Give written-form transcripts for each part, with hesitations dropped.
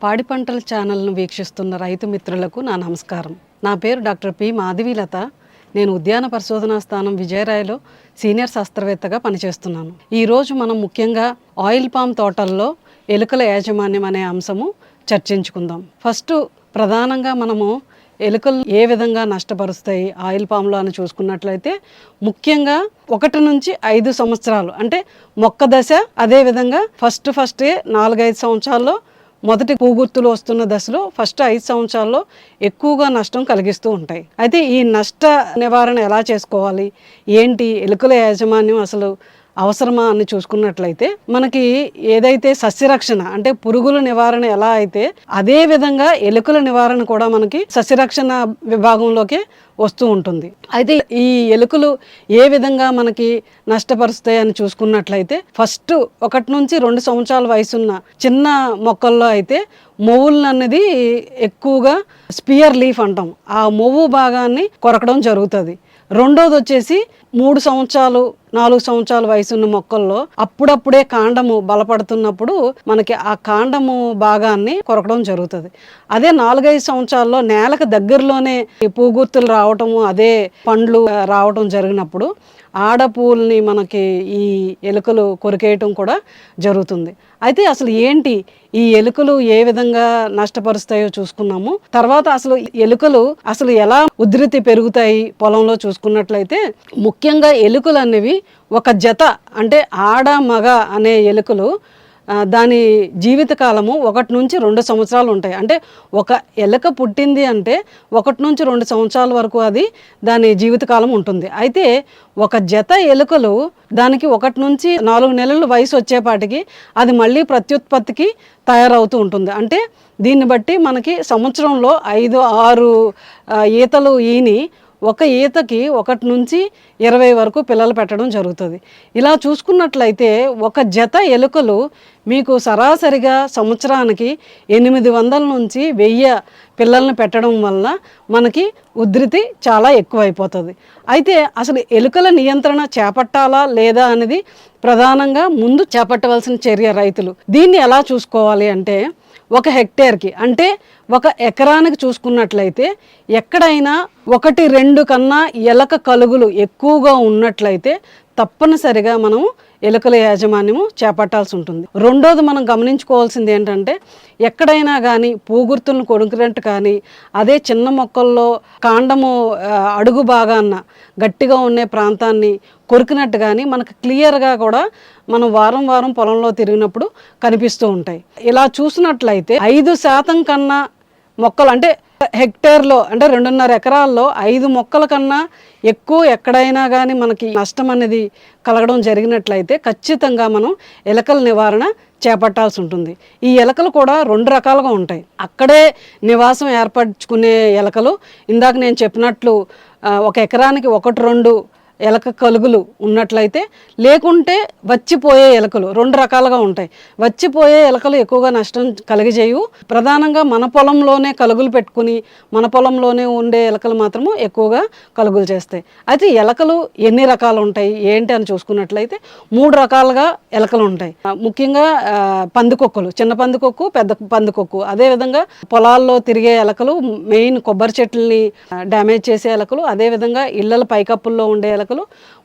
పాడి పంటల ఛానల్ను వీక్షిస్తున్న రైతు మిత్రులకు నా నమస్కారం. నా పేరు డాక్టర్ పి మాధవీలత. నేను ఉద్యాన పరిశోధనా స్థానం విజయరాయలో సీనియర్ శాస్త్రవేత్తగా పనిచేస్తున్నాను. ఈరోజు మనం ముఖ్యంగా ఆయిల్ పామ్ తోటల్లో ఎలుకల యాజమాన్యం అనే అంశము చర్చించుకుందాం. ఫస్ట్ ప్రధానంగా మనము ఎలుకలు ఏ విధంగా నష్టపరుస్తాయి ఆయిల్ పామ్లో అని చూసుకున్నట్లయితే ముఖ్యంగా 1 నుంచి 5 సంవత్సరాలు అంటే మొక్క దశ, అదేవిధంగా ఫస్ట్ 4-5 సంవత్సరాల్లో మొదటి పూగుర్తులు వస్తున్న దశలో ఫస్ట్ 5 సంవత్సరాల్లో ఎక్కువగా నష్టం కలిగిస్తూ ఉంటాయి. అయితే ఈ నష్ట నివారణ ఎలా చేసుకోవాలి, ఏంటి, ఎలుకల యాజమాన్యం అసలు అవసరమా అని చూసుకున్నట్లయితే మనకి ఏదైతే సస్యరక్షణ అంటే పురుగుల నివారణ ఎలా అయితే అదే విధంగా ఎలుకల నివారణ కూడా మనకి సస్యరక్షణ విభాగంలోకి వస్తూ ఉంటుంది. అయితే ఈ ఎలుకలు ఏ విధంగా మనకి నష్టపరుస్తాయి అని చూసుకున్నట్లయితే ఫస్ట్ 1 నుంచి 2 సంవత్సరాల వయసున్న చిన్న మొక్కల్లో అయితే మొవ్వులు అనేది ఎక్కువగా స్పియర్ లీఫ్ అంటాం, ఆ మొవ్వు భాగాన్ని కొరకడం జరుగుతుంది. రెండోది వచ్చేసి 3 సంవత్సరాలు 4 సంవత్సరాల వయసున్న మొక్కల్లో అప్పుడప్పుడే కాండము బలపడుతున్నప్పుడు మనకి ఆ కాండము భాగాన్ని కొరకడం జరుగుతుంది. అదే 4-5 సంవత్సరాల్లో నేలకు దగ్గరలోనే పూగుర్తులు రావటము, అదే పండ్లు రావటం జరిగినప్పుడు ఆడపూల్ని మనకి ఈ ఎలుకలు కొరికేయటం కూడా జరుగుతుంది. అయితే అసలు ఏంటి ఈ ఎలుకలు ఏ విధంగా నష్టపరుస్తాయో చూసుకున్నాము. తర్వాత అసలు ఎలుకలు అసలు ఎలా ఉధృతి పెరుగుతాయి పొలంలో చూసుకున్నట్లయితే ముఖ్యంగా ఎలుకలు అనేవి ఒక జత అంటే ఆడ మగ అనే ఎలుకలు దాని జీవితకాలము 1 నుంచి 2 సంవత్సరాలు ఉంటాయి. అంటే ఒక ఎలుక పుట్టింది అంటే 1 నుంచి 2 సంవత్సరాల వరకు అది దాని జీవితకాలం ఉంటుంది. అయితే ఒక జత ఎలుకలు దానికి 1 నుంచి 4 నెలల వయసు వచ్చేపాటికి అది మళ్ళీ ప్రత్యుత్పత్తికి తయారవుతూ ఉంటుంది. అంటే దీన్ని బట్టి మనకి సంవత్సరంలో 5-6 ఈతలు ఈని ఒక ఈతకి 1 నుంచి 20 వరకు పిల్లలు పెట్టడం జరుగుతుంది. ఇలా చూసుకున్నట్లయితే ఒక జత ఎలుకలు మీకు సరాసరిగా సంవత్సరానికి 800 నుంచి 1000 పిల్లల్ని పెట్టడం వల్ల మనకి ఉధృతి చాలా ఎక్కువైపోతుంది. అయితే అసలు ఎలుకల నియంత్రణ చేపట్టాలా లేదా అనేది ప్రధానంగా ముందు చేపట్టవలసిన చర్య రైతులు. దీన్ని ఎలా చూసుకోవాలి అంటే 1 హెక్టేర్కి అంటే 1 ఎకరానికి చూసుకున్నట్లయితే ఎక్కడైనా 1-2 కన్నా ఎలక కలుగులు ఎక్కువగా ఉన్నట్లయితే తప్పనిసరిగా మనం ఎలుకల యాజమాన్యము చేపట్టాల్సి ఉంటుంది. రెండోది మనం గమనించుకోవాల్సింది ఏంటంటే ఎక్కడైనా కానీ పూగుర్తులను కొడుకునట్టు కానీ అదే చిన్న మొక్కల్లో కాండము అడుగు భాగాన్న గట్టిగా ఉండే ప్రాంతాన్ని కొరికినట్టు కానీ మనకు క్లియర్గా కూడా మనం వారం పొలంలో తిరిగినప్పుడు కనిపిస్తూ ఉంటాయి. ఇలా చూసినట్లయితే 5% కన్నా మొక్కలు అంటే హెక్టేర్లో అంటే 2.5 ఎకరాల్లో 5 మొక్కల కన్నా ఎక్కువ ఎక్కడైనా కానీ మనకి నష్టం అనేది కలగడం జరిగినట్లయితే ఖచ్చితంగా మనం ఎలుకల నివారణ చేపట్టాల్సి ఉంటుంది. ఈ ఎలుకలు కూడా 2 రకాలుగా ఉంటాయి. అక్కడే నివాసం ఏర్పరచుకునే ఎలుకలు, ఇందాక నేను చెప్పినట్లు 1 ఎకరానికి 1-2 ఎలక కలుగులు ఉన్నట్లయితే, లేకుంటే వచ్చిపోయే ఎలుకలు 2 రకాలుగా ఉంటాయి. వచ్చిపోయే ఎలుకలు ఎక్కువగా నష్టం కలిగజేయు. ప్రధానంగా మన పొలంలోనే కలుగులు పెట్టుకుని మన పొలంలోనే ఉండే ఎలుకలు మాత్రము ఎక్కువగా కలుగులు చేస్తాయి. అయితే ఎలుకలు ఎన్ని రకాలు ఉంటాయి ఏంటి అని చూసుకున్నట్లయితే 3 రకాలుగా ఎలుకలు ఉంటాయి. ముఖ్యంగా పందికొక్కులు, చిన్న పందికొక్కు, పెద్ద పందికొక్కు, అదేవిధంగా పొలాల్లో తిరిగే ఎలుకలు, మెయిన్ కొబ్బరి చెట్లని డ్యామేజ్ చేసే ఎలుకలు, అదేవిధంగా ఇళ్ళల పైకప్పుల్లో ఉండే ఎలుకలు.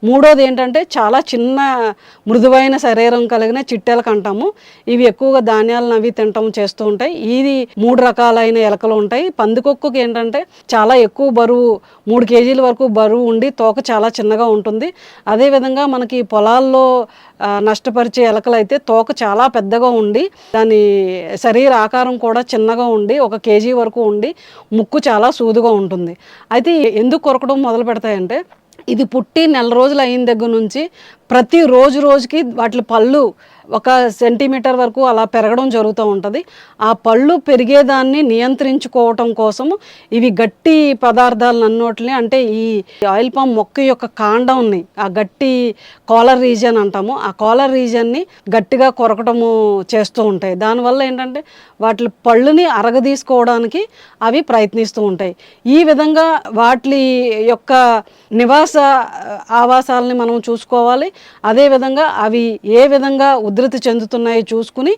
మూడోది ఏంటంటే చాలా చిన్న మృదువైన శరీరం కలిగిన చిట్టెలక అంటాము. ఇవి ఎక్కువగా ధాన్యాలను అవి తినటం చేస్తూ ఉంటాయి. ఇది 3 రకాలైన ఎలుకలు ఉంటాయి. పందికొక్కుకి ఏంటంటే చాలా ఎక్కువ బరువు, 3 కేజీల వరకు బరువు ఉండి తోక చాలా చిన్నగా ఉంటుంది. అదేవిధంగా మనకి పొలాల్లో నష్టపరిచే ఎలుకలు అయితే తోక చాలా పెద్దగా ఉండి దాని శరీర ఆకారం కూడా చిన్నగా ఉండి 1 కేజీ వరకు ఉండి ముక్కు చాలా సూదుగా ఉంటుంది. అయితే ఎందుకు కొరకడం మొదలు పెడతాయంటే ఇది పుట్టి నెల రోజులు అయిన దగ్గర నుంచి ప్రతి రోజుకి వాటి పళ్ళు 1 సెంటీమీటర్ వరకు అలా పెరగడం జరుగుతూ ఉంటుంది. ఆ పళ్ళు పెరిగేదాన్ని నియంత్రించుకోవటం కోసము ఇవి గట్టి పదార్థాలను అన్నోట్లని అంటే ఈ ఆయిల్ పామ్ మొక్క యొక్క కాండంని ఆ గట్టి కాలర్ రీజియన్ అంటాము, ఆ కాలర్ రీజియన్ని గట్టిగా కొరకటము చేస్తూ ఉంటాయి. దానివల్ల ఏంటంటే వాటి పళ్ళుని అరగదీసుకోవడానికి అవి ప్రయత్నిస్తూ ఉంటాయి. ఈ విధంగా వాటి యొక్క నివాస ఆవాసాలని మనం చూసుకోవాలి. అదేవిధంగా అవి ఏ విధంగా ఉధృతి చెందుతున్నాయో చూసుకుని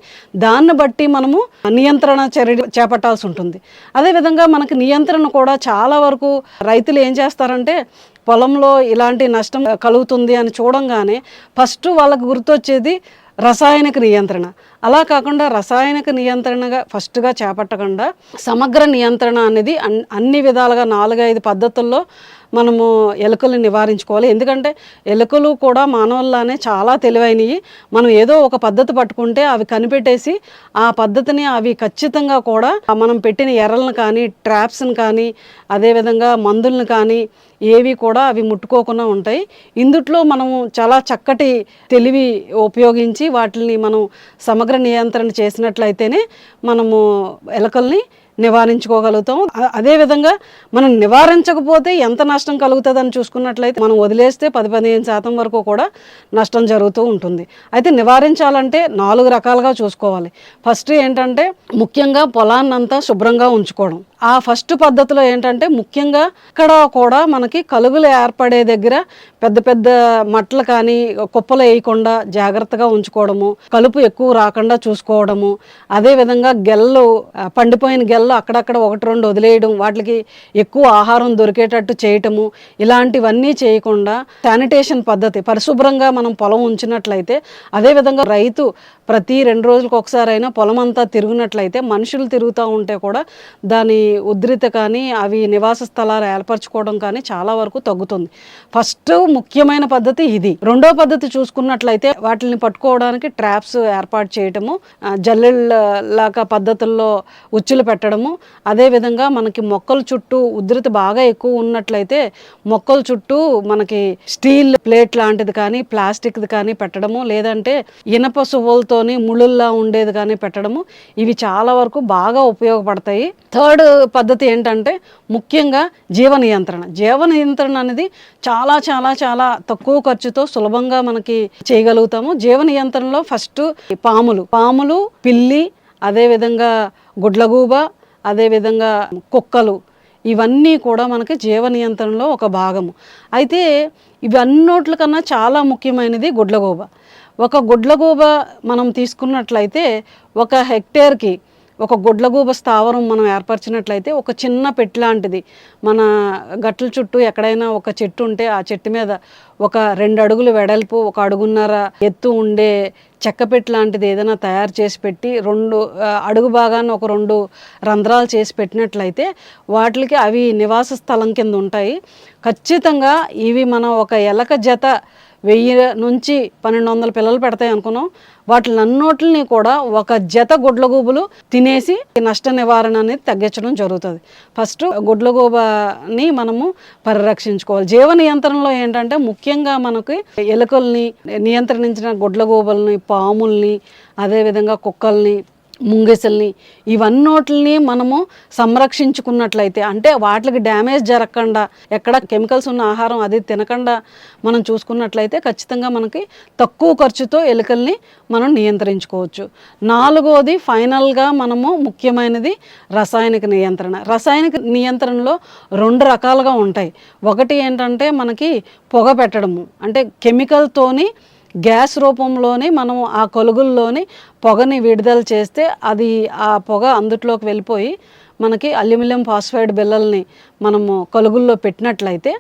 దాన్ని బట్టి మనము నియంత్రణ చర్య చేపట్టాల్సి ఉంటుంది. అదేవిధంగా మనకి నియంత్రణ కూడా చాలా వరకు రైతులు ఏం చేస్తారంటే పొలంలో ఇలాంటి నష్టం కలుగుతుంది అని చూడంగానే ఫస్ట్ వాళ్ళకు గుర్తొచ్చేది రసాయనిక నియంత్రణ. అలా కాకుండా రసాయనిక నియంత్రణగా ఫస్ట్గా చేపట్టకుండా సమగ్ర నియంత్రణ అనేది అన్ని విధాలుగా 4-5 పద్ధతుల్లో మనము ఎలుకలు నివారించుకోవాలి. ఎందుకంటే ఎలుకలు కూడా మానవుల్లానే చాలా తెలివైనవి. మనం ఏదో ఒక పద్ధతి పట్టుకుంటే అవి కనిపెట్టేసి ఆ పద్ధతిని అవి ఖచ్చితంగా కూడా మనం పెట్టిన ఎర్రలను కానీ ట్రాప్స్ని కానీ అదేవిధంగా మందులను కానీ ఏవి కూడా అవి ముట్టుకోకుండా ఉంటాయి. ఇందుట్లో మనము చాలా చక్కటి తెలివి ఉపయోగించి వాటిని మనం సమగ్ర నియంత్రణ చేసినట్లయితేనే మనము ఎలుకల్ని నివారించుకోగలుగుతాం. అదేవిధంగా మనం నివారించకపోతే ఎంత నష్టం కలుగుతుందని చూసుకున్నట్లయితే మనం వదిలేస్తే 10-15% వరకు కూడా నష్టం జరుగుతూ ఉంటుంది. అయితే నివారించాలంటే 4 రకాలుగా చూసుకోవాలి. ఫస్ట్ ఏంటంటే ముఖ్యంగా పొలాన్నంతా శుభ్రంగా ఉంచుకోవడం. ఆ ఫస్ట్ పద్ధతిలో ఏంటంటే ముఖ్యంగా ఇక్కడ కూడా మనకి కలుగులు ఏర్పడే దగ్గర పెద్ద పెద్ద మట్టలు కానీ కుప్పలు వేయకుండా జాగ్రత్తగా ఉంచుకోవడము, కలుపు ఎక్కువ రాకుండా చూసుకోవడము, అదేవిధంగా గెల్లు పండిపోయిన గెల్లు అక్కడక్కడ 1-2 వదిలేయడం, వాటికి ఎక్కువ ఆహారం దొరికేటట్టు చేయటము, ఇలాంటివన్నీ చేయకుండా శానిటేషన్ పద్ధతి పరిశుభ్రంగా మనం పొలం ఉంచినట్లయితే, అదేవిధంగా రైతు ప్రతి 2 రోజులకు ఒకసారి అయినా పొలం అంతా తిరిగినట్లయితే మనుషులు తిరుగుతూ ఉంటే కూడా దాని ఉధృతి కానీ అవి నివాస స్థలాలు ఏర్పరచుకోవడం కానీ చాలా వరకు తగ్గుతుంది. ఫస్ట్ ముఖ్యమైన పద్ధతి ఇది. రెండో పద్ధతి చూసుకున్నట్లయితే వాటిని పట్టుకోవడానికి ట్రాప్స్ ఏర్పాటు చేయటము, జల్లెళ్ళలాగా పద్ధతుల్లో ఉచ్చులు పెట్టడము, అదేవిధంగా మనకి మొక్కల చుట్టూ ఉధృతి బాగా ఎక్కువ ఉన్నట్లయితే మొక్కల చుట్టూ మనకి స్టీల్ ప్లేట్ లాంటిది కానీ ప్లాస్టిక్ది కానీ పెట్టడము, లేదంటే ఇనప సువ్వలతోని ముళ్ళుల్లా ఉండేది కానీ పెట్టడము, ఇవి చాలా వరకు బాగా ఉపయోగపడతాయి. థర్డ్ పద్ధతి ఏంటంటే ముఖ్యంగా జీవ నియంత్రణ అనేది చాలా చాలా చాలా తక్కువ ఖర్చుతో సులభంగా మనకి చేయగలుగుతాము. జీవ నియంత్రణలో ఫస్ట్ పాములు, పిల్లి, అదేవిధంగా గుడ్లగూబ, అదేవిధంగా కుక్కలు, ఇవన్నీ కూడా మనకి జీవ నియంత్రణలో ఒక భాగము. అయితే ఇవన్నోట్ల కన్నా చాలా ముఖ్యమైనది గుడ్లగూబ. ఒక గుడ్లగూబ మనం తీసుకున్నట్లయితే 1 హెక్టేర్కి ఒక గుడ్లగూబ స్థావరం మనం ఏర్పరిచినట్లయితే ఒక చిన్న పెట్టి లాంటిది మన గట్ల చుట్టూ ఎక్కడైనా ఒక చెట్టు ఉంటే ఆ చెట్టు మీద ఒక 2 అడుగులు వెడల్పు 1 అడుగున్నర ఎత్తు ఉండే చెక్క పెట్టి లాంటిది ఏదైనా తయారు చేసి పెట్టి 2 అడుగు భాగాన్ని ఒక 2 రంధ్రాలు చేసి పెట్టినట్లయితే వాటికి అవి నివాస స్థలం కింద ఉంటాయి. ఖచ్చితంగా ఇవి మనం ఒక ఎలక జత 1000 నుంచి 1200 పిల్లలు పెడతాయి అనుకున్నాం. వాటిలన్నిటిని కూడా ఒక జత గుడ్లగూబలు తినేసి నష్ట నివారణ అనేది తగ్గించడం జరుగుతుంది. ఫస్ట్ గుడ్లగూబని మనము పరిరక్షించుకోవాలి. జీవ నియంత్రణలో ఏంటంటే ముఖ్యంగా మనకి ఎలుకల్ని నియంత్రించిన గుడ్లగూబల్ని, పాముల్ని, అదేవిధంగా కుక్కల్ని, ముంగిసల్ని, ఇవన్నోటిని మనము సంరక్షించుకున్నట్లయితే, అంటే వాటికి డ్యామేజ్ జరగకుండా ఎక్కడ కెమికల్స్ ఉన్న ఆహారం అది తినకుండా మనం చూసుకున్నట్లయితే ఖచ్చితంగా మనకి తక్కువ ఖర్చుతో ఎలుకల్ని మనం నియంత్రించుకోవచ్చు. 4వది ఫైనల్గా మనము ముఖ్యమైనది రసాయనిక నియంత్రణలో 2 రకాలుగా ఉంటాయి. ఒకటి ఏంటంటే మనకి పొగ పెట్టడము, అంటే కెమికల్తోని గ్యాస్ రూపంలోని మనం ఆ కలుగుల్లోని పొగని విడుదల చేస్తే అది ఆ పొగ అందుట్లోకి వెళ్ళిపోయి మనకి అల్యూమినియం ఫాస్ఫైడ్ బిళ్ళల్ని మనము కలుగుల్లో పెట్టినట్లయితే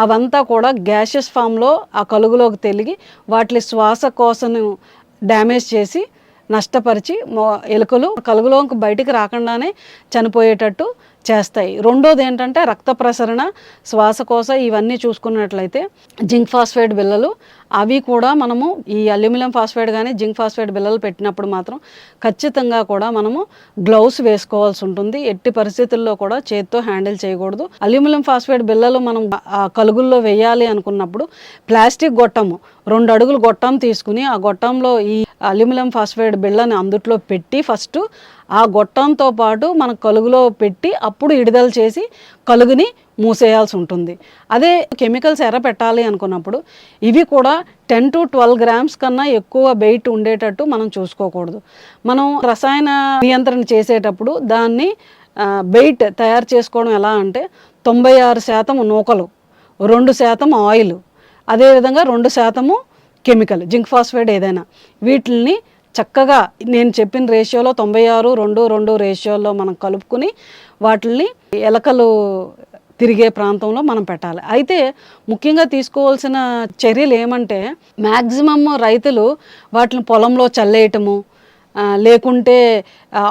అవంతా కూడా గ్యాషియస్ ఫామ్లో ఆ కలుగులోకి తెలిగి వాటి శ్వాసకోశను డ్యామేజ్ చేసి నష్టపరిచి ఎలుకలు కలుగులోకి బయటికి రాకుండానే చనిపోయేటట్టు చేస్తాయి. రెండోది ఏంటంటే రక్త ప్రసరణ, శ్వాసకోశ, ఇవన్నీ చూసుకున్నట్లయితే జింక్ ఫాస్ఫేట్ బిళ్ళలు, అవి కూడా మనము ఈ అల్యూమినియం ఫాస్ఫేట్ కానీ జింక్ ఫాస్ఫేట్ బిళ్ళలు పెట్టినప్పుడు మాత్రం ఖచ్చితంగా కూడా మనము గ్లౌస్ వేసుకోవాల్సి ఉంటుంది. ఎట్టి పరిస్థితుల్లో కూడా చేత్తో హ్యాండిల్ చేయకూడదు. అల్యూమినియం ఫాస్ఫేట్ బిళ్ళలు మనం ఆ కలుగుల్లో వేయాలి అనుకున్నప్పుడు ప్లాస్టిక్ గొట్టము 2 అడుగులు గొట్టం తీసుకుని ఆ గొట్టంలో ఈ అల్యూమినియం ఫాస్ఫేట్ బిళ్ళని అందుట్లో పెట్టి ఫస్ట్ ఆ గొట్టంతో పాటు మన కలుగులో పెట్టి అప్పుడు విడుదల చేసి కలుగుని మూసేయాల్సి ఉంటుంది. అదే కెమికల్స్ పెట్టాలి అనుకున్నప్పుడు ఇవి కూడా 10 to 12 grams కన్నా ఎక్కువ వెయిట్ ఉండేటట్టు మనం చూసుకోకూడదు. మనం రసాయన నియంత్రణ చేసేటప్పుడు దాన్ని వెయిట్ తయారు చేసుకోవడం ఎలా అంటే 96% నూకలు, 2% ఆయిల్, అదేవిధంగా 2% కెమికల్ జింక్ ఫాస్ఫేట్ ఏదైనా వీటిని చక్కగా నేను చెప్పిన రేషియోలో 96:2:2 రేషియోలో మనం కలుపుకుని వాటిని ఎలకలు తిరిగే ప్రాంతంలో మనం పెట్టాలి. అయితే ముఖ్యంగా తీసుకోవాల్సిన చర్యలు ఏమంటే మ్యాక్సిమమ్ రైతులు వాటిని పొలంలో చల్లేయటము, లేకుంటే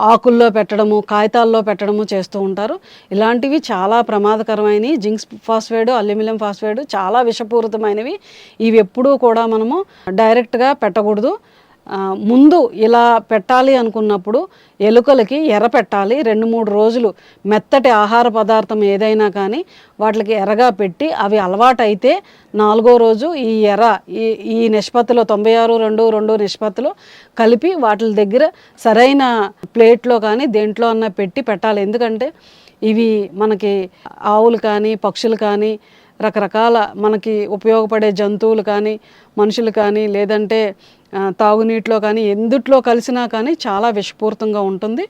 ఆకుల్లో పెట్టడము, కాగితాల్లో పెట్టడము చేస్తూ ఉంటారు. ఇలాంటివి చాలా ప్రమాదకరమైనవి. జింక్ ఫాస్ఫేట్, అల్యూమినియం ఫాస్ఫేట్ చాలా విషపూరితమైనవి. ఇవి ఎప్పుడూ కూడా మనము డైరెక్ట్గా పెట్టకూడదు. ముందు ఇలా పెట్టాలి అనుకున్నప్పుడు ఎలుకలకి ఎర్ర పెట్టాలి. 2-3 రోజులు మెత్తటి ఆహార పదార్థం ఏదైనా కానీ వాటికి ఎర్రగా పెట్టి అవి అలవాటైతే 4వ రోజు ఈ ఎర్ర ఈ నిష్పత్తిలో 96:2:2 నిష్పత్తిలో కలిపి వాటి దగ్గర సరైన ప్లేట్లో కానీ దేంట్లో అన్నా పెట్టి పెట్టాలి. ఎందుకంటే ఇవి మనకి ఆవులు కానీ పక్షులు కానీ రకరకాల మనకి ఉపయోగపడే జంతువులు కానీ మనుషులు కానీ లేదంటే తాగునీటిలో కానీ ఎందుట్లో కలిసినా కానీ చాలా విషపూరితంగా ఉంటుంది.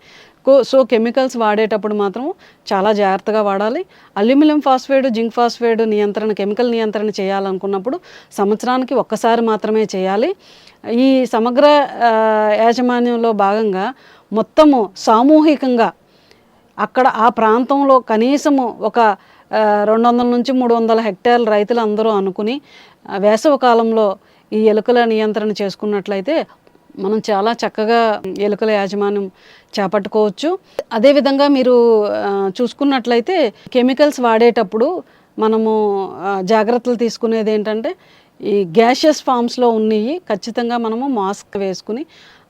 సో కెమికల్స్ వాడేటప్పుడు మాత్రం చాలా జాగ్రత్తగా వాడాలి. అల్యూమినియం ఫాస్ఫేట్, జింక్ ఫాస్ఫేట్ నియంత్రణ, కెమికల్ నియంత్రణ చేయాలనుకున్నప్పుడు సంవత్సరానికి ఒక్కసారి మాత్రమే చేయాలి. ఈ సమగ్ర యాజమాన్యంలో భాగంగా మొత్తము సామూహికంగా అక్కడ ఆ ప్రాంతంలో కనీసము ఒక 200 నుంచి 300 హెక్టార్ల రైతులు అందరూ అనుకుని వేసవి కాలంలో ఈ ఎలుకల నియంత్రణ చేసుకున్నట్లయితే మనం చాలా చక్కగా ఎలుకల యాజమాన్యం చేపట్టుకోవచ్చు. అదేవిధంగా మీరు చూసుకున్నట్లయితే కెమికల్స్ వాడేటప్పుడు మనము జాగ్రత్తలు తీసుకునేది ఏంటంటే ఈ గ్యాషియస్ ఫామ్స్లో ఉన్నవి ఖచ్చితంగా మనము మాస్క్ వేసుకుని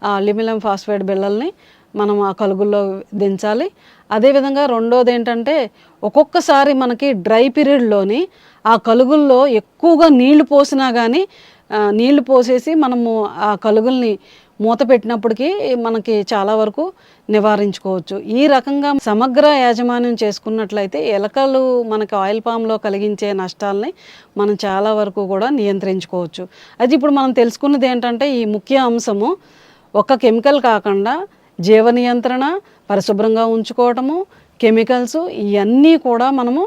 ఆ అల్యూమినియం ఫాస్ఫేట్ బిళ్ళల్ని మనం ఆ కలుగుల్లో దించాలి. అదేవిధంగా రెండోది ఏంటంటే ఒక్కొక్కసారి మనకి డ్రై పీరియడ్లోని ఆ కలుగుల్లో ఎక్కువగా నీళ్లు పోసినా కానీ నీళ్లు పోసేసి మనము ఆ కలుగుల్ని మూత పెట్టినప్పటికీ మనకి చాలా వరకు నివారించుకోవచ్చు. ఈ రకంగా సమగ్ర యాజమాన్యం చేసుకున్నట్లయితే ఎలకలు మనకి ఆయిల్ పామ్లో కలిగించే నష్టాలని మనం చాలా వరకు కూడా నియంత్రించుకోవచ్చు. అది ఇప్పుడు మనం తెలుసుకున్నది ఏంటంటే ఈ ముఖ్య అంశము ఒక కెమికల్ కాకుండా జీవ నియంత్రణ, పరిశుభ్రంగా ఉంచుకోవటము, కెమికల్స్ ఇవన్నీ కూడా మనము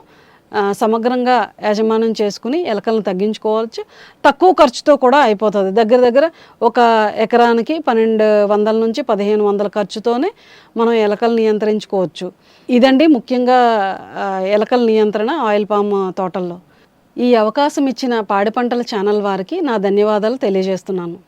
సమగ్రంగా యాజమాన్యం చేసుకుని ఎలకలను తగ్గించుకోవచ్చు. తక్కువ ఖర్చుతో కూడా అయిపోతుంది. దగ్గర దగ్గర ఒక ఎకరానికి 1200 నుంచి 1500 ఖర్చుతోనే మనం ఎలకలు నియంత్రించుకోవచ్చు. ఇదండి ముఖ్యంగా ఎలకల నియంత్రణ ఆయిల్ పామ్ తోటల్లో. ఈ అవకాశం ఇచ్చిన పాడి పంటల ఛానల్ వారికి నా ధన్యవాదాలు తెలియజేస్తున్నాను.